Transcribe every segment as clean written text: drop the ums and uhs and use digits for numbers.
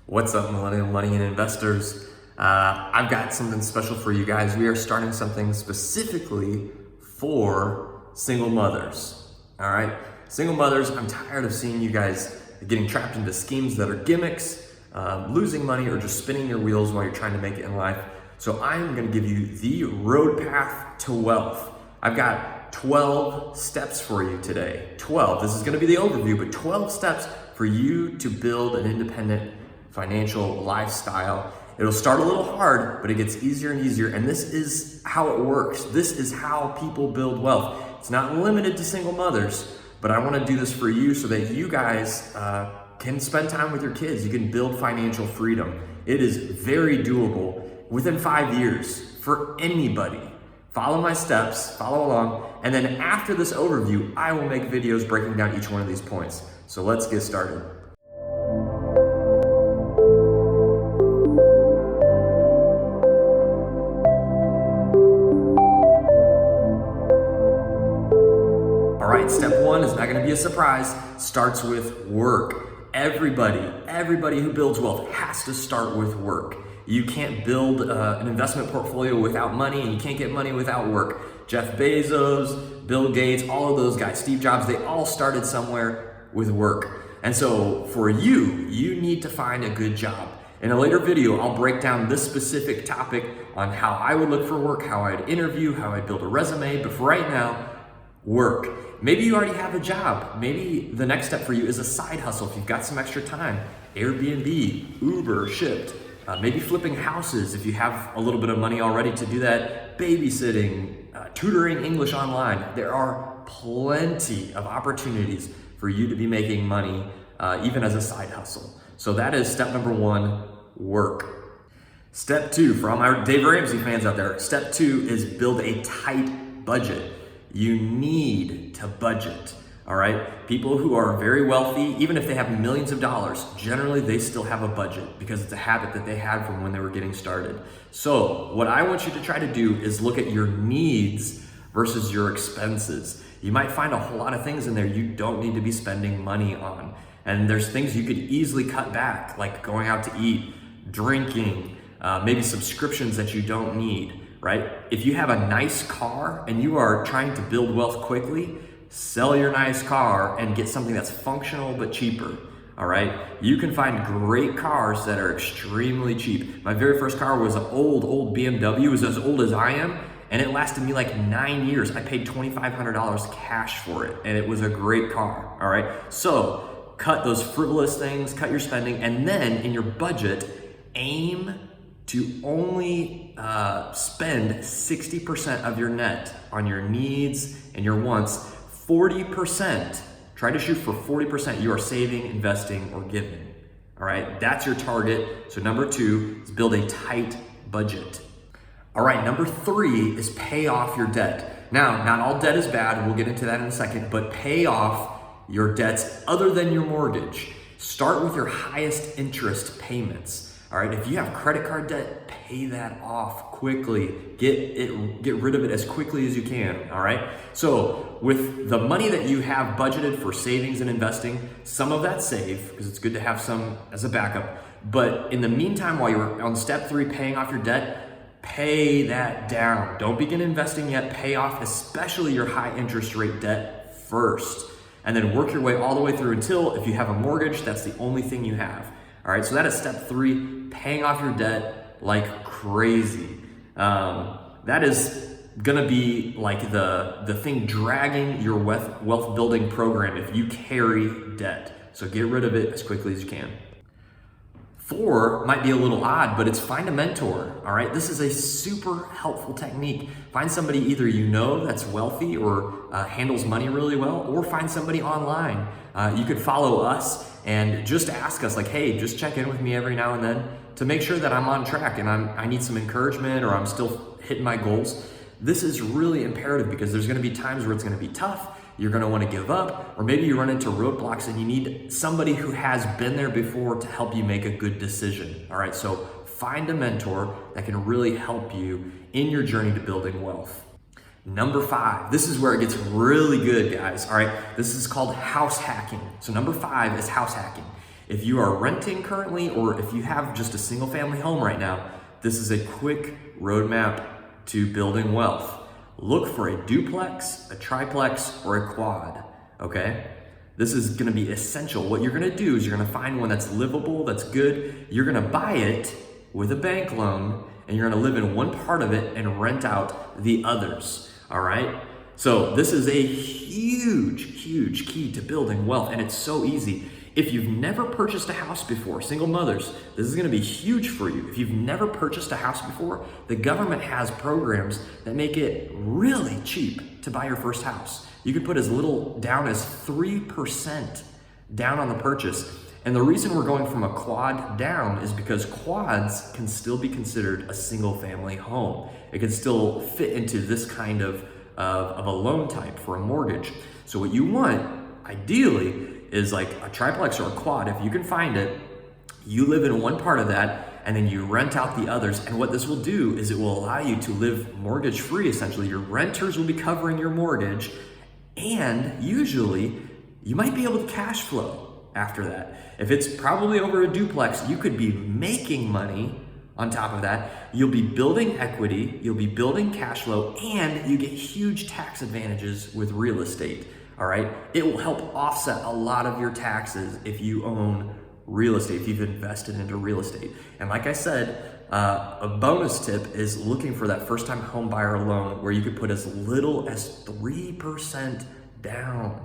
What's up, Millennial Money and Investors? I've got something special for you guys. We are starting something specifically for single mothers. All right, single mothers, I'm tired of seeing you guys getting trapped into schemes that are gimmicks, losing money, or just spinning your wheels while you're trying to make it in life. So I'm gonna give you the road path to wealth. I've got 12 steps for you today. 12, this is gonna be the overview, but 12 steps for you to build an independent financial lifestyle. It'll start a little hard, but it gets easier and easier. And this is how it works. This is how people build wealth. It's not limited to single mothers, but I wanna do this for you so that you guys can spend time with your kids. You can build financial freedom. It is very doable within 5 years for anybody. Follow my steps, follow along, and then after this overview, I will make videos breaking down each one of these points. So let's get started. All right, step one is not gonna be a surprise, starts with work. Everybody who builds wealth has to start with work. You can't build an investment portfolio without money, and you can't get money without work. Jeff Bezos, Bill Gates, all of those guys, Steve Jobs, they all started somewhere with work. And so for you need to find a good job. In a later video, I'll break down this specific topic on how I would look for work, how I'd interview, how I'd build a resume, but for right now, work. Maybe you already have a job. Maybe the next step for you is a side hustle if you've got some extra time. Airbnb, Uber, Shipt, maybe flipping houses if you have a little bit of money already to do that, babysitting, tutoring English online. There are plenty of opportunities for you to be making money, even as a side hustle. So that is step number one, work. Step two, for all my Dave Ramsey fans out there, step two is build a tight budget. You need to budget, all right? People who are very wealthy, even if they have millions of dollars, generally they still have a budget because it's a habit that they had from when they were getting started. So what I want you to try to do is look at your needs versus your expenses. You might find a whole lot of things in there you don't need to be spending money on. And there's things you could easily cut back, like going out to eat, drinking, maybe subscriptions that you don't need. Right? If you have a nice car and you are trying to build wealth quickly, sell your nice car and get something that's functional but cheaper. All right? You can find great cars that are extremely cheap. My very first car was an old BMW. It was as old as I am, and it lasted me like 9 years. I paid $2,500 cash for it, and it was a great car. All right? So cut those frivolous things, cut your spending, and then in your budget, aim to only spend 60% of your net on your needs and your wants. 40%, try to shoot for 40% you are saving, investing, or giving. All right, that's your target. So number two is build a tight budget. All right, number three is pay off your debt. Now, not all debt is bad. We'll get into that in a second, but pay off your debts other than your mortgage. Start with your highest interest payments. All right, if you have credit card debt, pay that off quickly. Get rid of it as quickly as you can, all right? So with the money that you have budgeted for savings and investing, some of that save, because it's good to have some as a backup. But in the meantime, while you're on step three, paying off your debt, pay that down. Don't begin investing yet. Pay off especially your high interest rate debt first. And then work your way all the way through until, if you have a mortgage, that's the only thing you have. All right, so that is step three, paying off your debt like crazy. That is gonna be like the thing dragging your wealth building program if you carry debt. So get rid of it as quickly as you can. Four might be a little odd, but it's find a mentor, all right? This is a super helpful technique. Find somebody either you know that's wealthy or handles money really well, or find somebody online. You could follow us and just ask us like, hey, just check in with me every now and then to make sure that I'm on track and I need some encouragement or I'm still hitting my goals. This is really imperative because there's gonna be times where it's gonna be tough, you're gonna wanna give up, or maybe you run into roadblocks and you need somebody who has been there before to help you make a good decision, all right? So find a mentor that can really help you in your journey to building wealth. Number five, this is where it gets really good, guys, all right? This is called house hacking. So number five is house hacking. If you are renting currently, or if you have just a single family home right now, this is a quick roadmap to building wealth. Look for a duplex, a triplex, or a quad, okay? This is gonna be essential. What you're gonna do is you're gonna find one that's livable, that's good. You're gonna buy it with a bank loan, and you're gonna live in one part of it and rent out the others, all right? So this is a huge, huge key to building wealth, and it's so easy. If you've never purchased a house before, single mothers, this is gonna be huge for you. If you've never purchased a house before, the government has programs that make it really cheap to buy your first house. You can put as little down as 3% down on the purchase. And the reason we're going from a quad down is because quads can still be considered a single family home. It can still fit into this kind of a loan type for a mortgage. So what you want, ideally, is like a triplex or a quad. If you can find it, you live in one part of that, and then you rent out the others. And what this will do is it will allow you to live mortgage free, essentially. Your renters will be covering your mortgage, and usually you might be able to cash flow after that. If it's probably over a duplex, you could be making money on top of that. You'll be building equity, you'll be building cash flow, and you get huge tax advantages with real estate. All right, it will help offset a lot of your taxes if you own real estate, if you've invested into real estate. And like I said, a bonus tip is looking for that first-time home buyer loan where you could put as little as 3% down.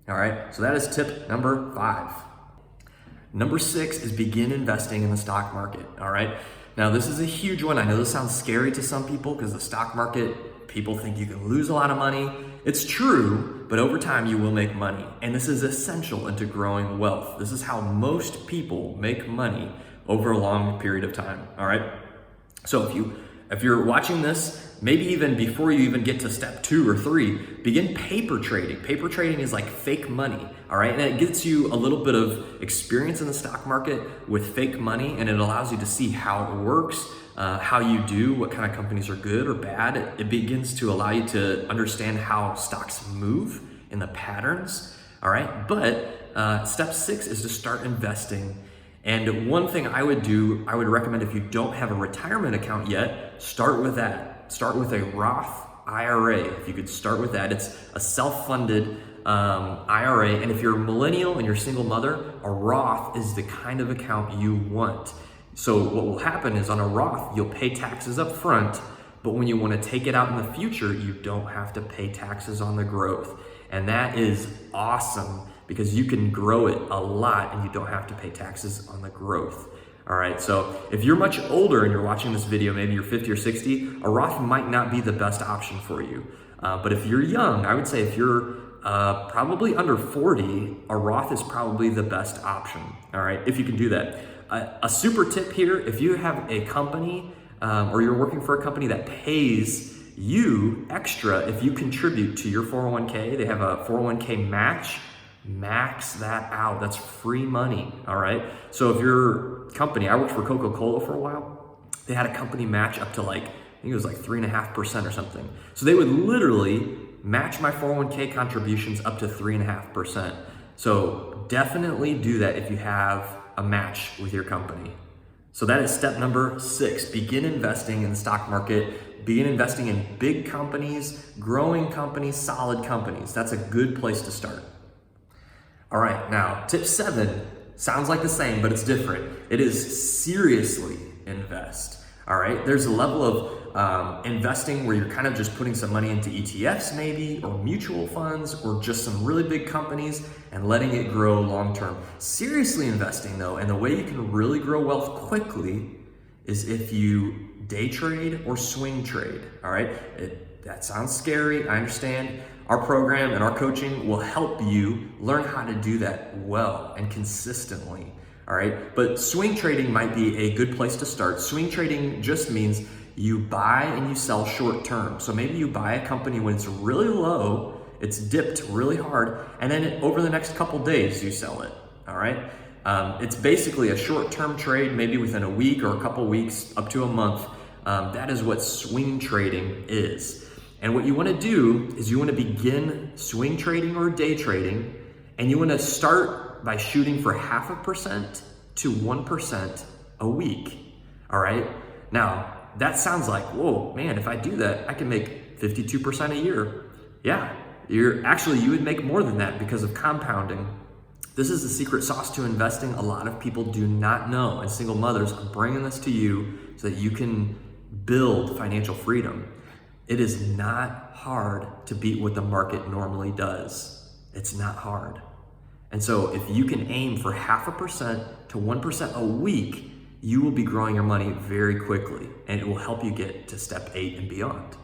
All right, so that is tip number 5. Number 6 is begin investing in the stock market. All right, now this is a huge one. I know this sounds scary to some people because the stock market, people think you can lose a lot of money. It's true, but over time you will make money. And this is essential into growing wealth. This is how most people make money over a long period of time, all right? So if you're watching this, maybe even before you even get to step 2 or 3, begin paper trading. Paper trading is like fake money, all right? And it gets you a little bit of experience in the stock market with fake money, and it allows you to see how it works, how you do, what kind of companies are good or bad. It begins to allow you to understand how stocks move in the patterns, all right? But step 6 is to start investing. And one thing I would do, I would recommend if you don't have a retirement account yet, start with that. Start with a Roth IRA. If you could start with that, it's a self-funded IRA. And if you're a millennial and you're a single mother, a Roth is the kind of account you want. So what will happen is on a Roth, you'll pay taxes up front, but when you want to take it out in the future, you don't have to pay taxes on the growth. And that is awesome because you can grow it a lot and you don't have to pay taxes on the growth. All right, so if you're much older and you're watching this video, maybe you're 50 or 60, a Roth might not be the best option for you. But if you're young, I would say if you're probably under 40, a Roth is probably the best option, all right, if you can do that. A super tip here, if you have a company or you're working for a company that pays you extra if you contribute to your 401k, they have a 401k match, max that out. That's free money, all right? So if your company, I worked for Coca-Cola for a while, they had a company match up to like, I think it was like 3.5% or something. So they would literally match my 401k contributions up to 3.5%. So definitely do that if you have a match with your company. So that is step number 6. Begin investing in the stock market. Begin investing in big companies, growing companies, solid companies. That's a good place to start. All right, now tip 7 sounds like the same, but it's different. It is seriously invest. All right, there's a level of investing where you're kind of just putting some money into ETFs maybe, or mutual funds, or just some really big companies and letting it grow long term. Seriously investing though, and the way you can really grow wealth quickly is if you day trade or swing trade, all right? That sounds scary, I understand. Our program and our coaching will help you learn how to do that well and consistently. All right, but swing trading might be a good place to start. Swing trading just means you buy and you sell short term. So maybe you buy a company when it's really low, it's dipped really hard, and then over the next couple days you sell it. All right, it's basically a short term trade, maybe within a week or a couple weeks, up to a month. That is what swing trading is. And what you want to do is you want to begin swing trading or day trading, and you want to start start by shooting for 0.5% to 1% a week. All right. Now that sounds like, whoa, man, if I do that, I can make 52% a year. Yeah, you would make more than that because of compounding. This is the secret sauce to investing a lot of people do not know. And single mothers, I'm bringing this to you so that you can build financial freedom. It is not hard to beat what the market normally does. It's not hard. And so if you can aim for 0.5% to 1% a week, you will be growing your money very quickly, and it will help you get to step 8 and beyond.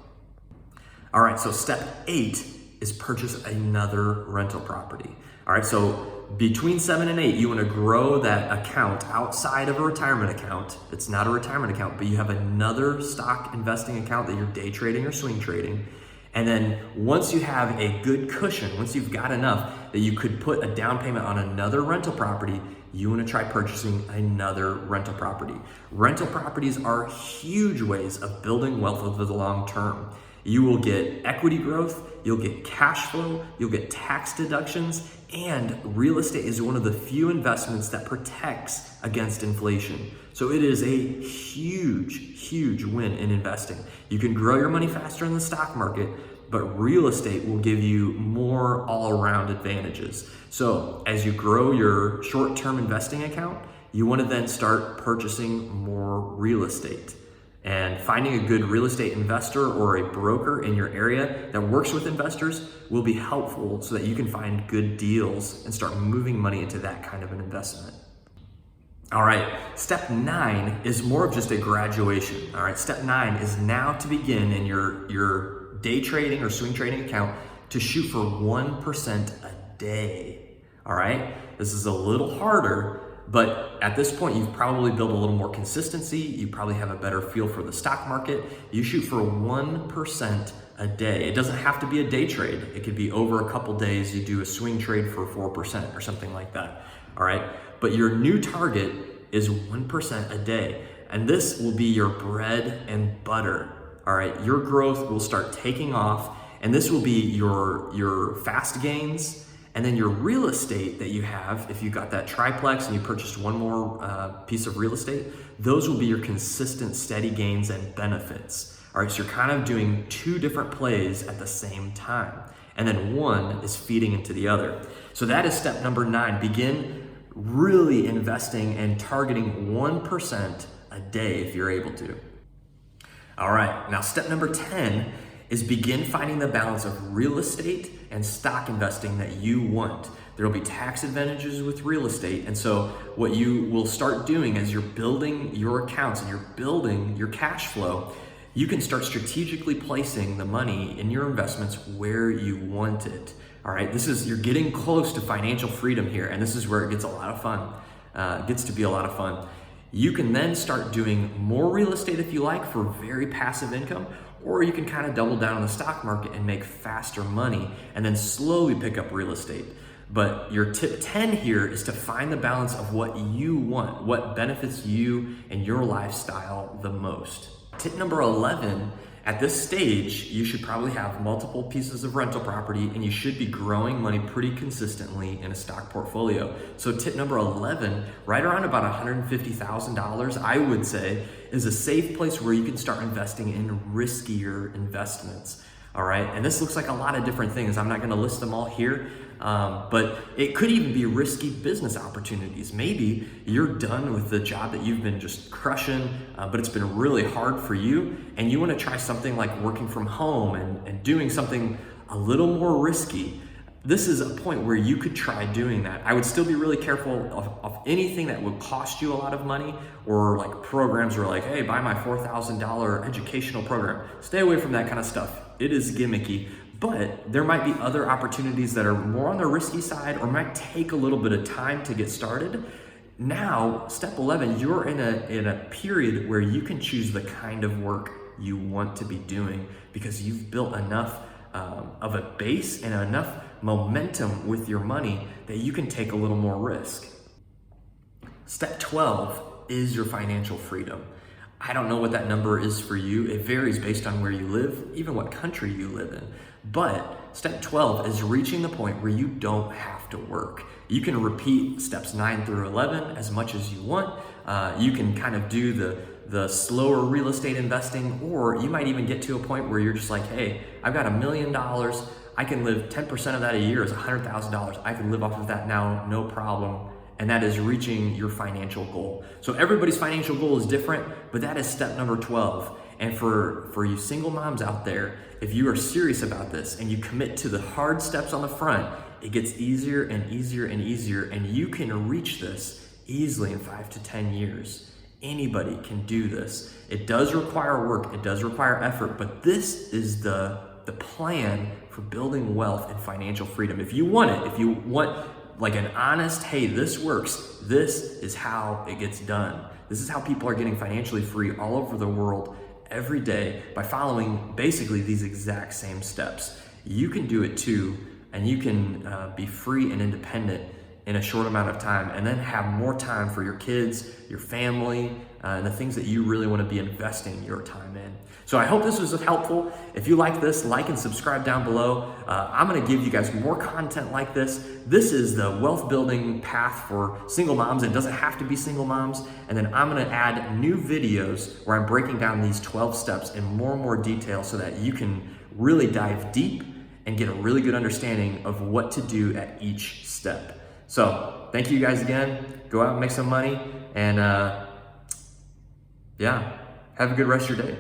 All right, so step 8 is purchase another rental property. All right, so between 7 and 8, you want to grow that account outside of a retirement account. It's not a retirement account, but you have another stock investing account that you're day trading or swing trading. And then once you have a good cushion, once you've got enough that you could put a down payment on another rental property, you want to try purchasing another rental property. Rental properties are huge ways of building wealth over the long term. You will get equity growth, you'll get cash flow, you'll get tax deductions, and real estate is one of the few investments that protects against inflation. So it is a huge win in investing. You can grow your money faster in the stock market, but real estate will give you more all-around advantages. So as you grow your short-term investing account, you want to then start purchasing more real estate. And finding a good real estate investor or a broker in your area that works with investors will be helpful so that you can find good deals and start moving money into that kind of an investment. All right, step 9 is more of just a graduation. All right, step 9 is now to begin in your day trading or swing trading account to shoot for 1% a day. All right, this is a little harder, but at this point, you've probably built a little more consistency. You probably have a better feel for the stock market. You shoot for 1% a day. It doesn't have to be a day trade. It could be over a couple days. You do a swing trade for 4% or something like that. All right. But your new target is 1% a day. And this will be your bread and butter. All right. Your growth will start taking off. And this will be your fast gains. And then your real estate that you have, if you got that triplex and you purchased one more piece of real estate, those will be your consistent, steady gains and benefits. All right, so you're kind of doing 2 different plays at the same time. And then one is feeding into the other. So that is step number 9. Begin really investing and targeting 1% a day if you're able to. All right, now step number 10 is begin finding the balance of real estate and stock investing that you want. There will be tax advantages with real estate. And so what you will start doing as you're building your accounts and you're building your cash flow, you can start strategically placing the money in your investments where you want it. All right, you're getting close to financial freedom here. And this is where it gets a lot of fun. It gets to be a lot of fun. You can then start doing more real estate if you like for very passive income, or you can kind of double down on the stock market and make faster money and then slowly pick up real estate. But your tip 10 here is to find the balance of what you want, what benefits you and your lifestyle the most. Tip number 11, at this stage, you should probably have multiple pieces of rental property and you should be growing money pretty consistently in a stock portfolio. So tip number 11, right around about $150,000, I would say, is a safe place where you can start investing in riskier investments. All right, and this looks like a lot of different things. I'm not gonna list them all here, but it could even be risky business opportunities. Maybe you're done with the job that you've been just crushing, but it's been really hard for you, and you wanna try something like working from home and doing something a little more risky. This is a point where you could try doing that. I would still be really careful of anything that would cost you a lot of money, or like programs where like, hey, buy my $4,000 educational program. Stay away from that kind of stuff. It is gimmicky, but there might be other opportunities that are more on the risky side or might take a little bit of time to get started. Now, step 11, you're in a period where you can choose the kind of work you want to be doing because you've built enough of a base and enough momentum with your money that you can take a little more risk. Step 12 is your financial freedom. I don't know what that number is for you. It varies based on where you live, even what country you live in. But Step 12 is reaching the point where you don't have to work. You can repeat steps 9 through 11 as much as you want. You can kind of do the slower real estate investing, or you might even get to a point where you're just like, hey, I've got $1 million. I can live 10% of that a year is $100,000. I can live off of that now, no problem. And that is reaching your financial goal. So everybody's financial goal is different, but that is step number 12. And for you single moms out there, if you are serious about this and you commit to the hard steps on the front, it gets easier and easier and easier, and you can reach this easily in 5 to 10 years. Anybody can do this. It does require work, it does require effort, but this is the plan for building wealth and financial freedom. If you want it, if you want like an honest, hey, this works, this is how it gets done. This is how people are getting financially free all over the world every day by following basically these exact same steps. You can do it too, and you can be free and independent in a short amount of time, and then have more time for your kids, your family, and the things that you really want to be investing your time in. So I hope this was helpful. If you like this, like and subscribe down below. I'm gonna give you guys more content like this. This is the wealth building path for single moms. It doesn't have to be single moms. And then I'm gonna add new videos where I'm breaking down these 12 steps in more and more detail so that you can really dive deep and get a really good understanding of what to do at each step. So thank you guys again. Go out and make some money, and yeah, have a good rest of your day.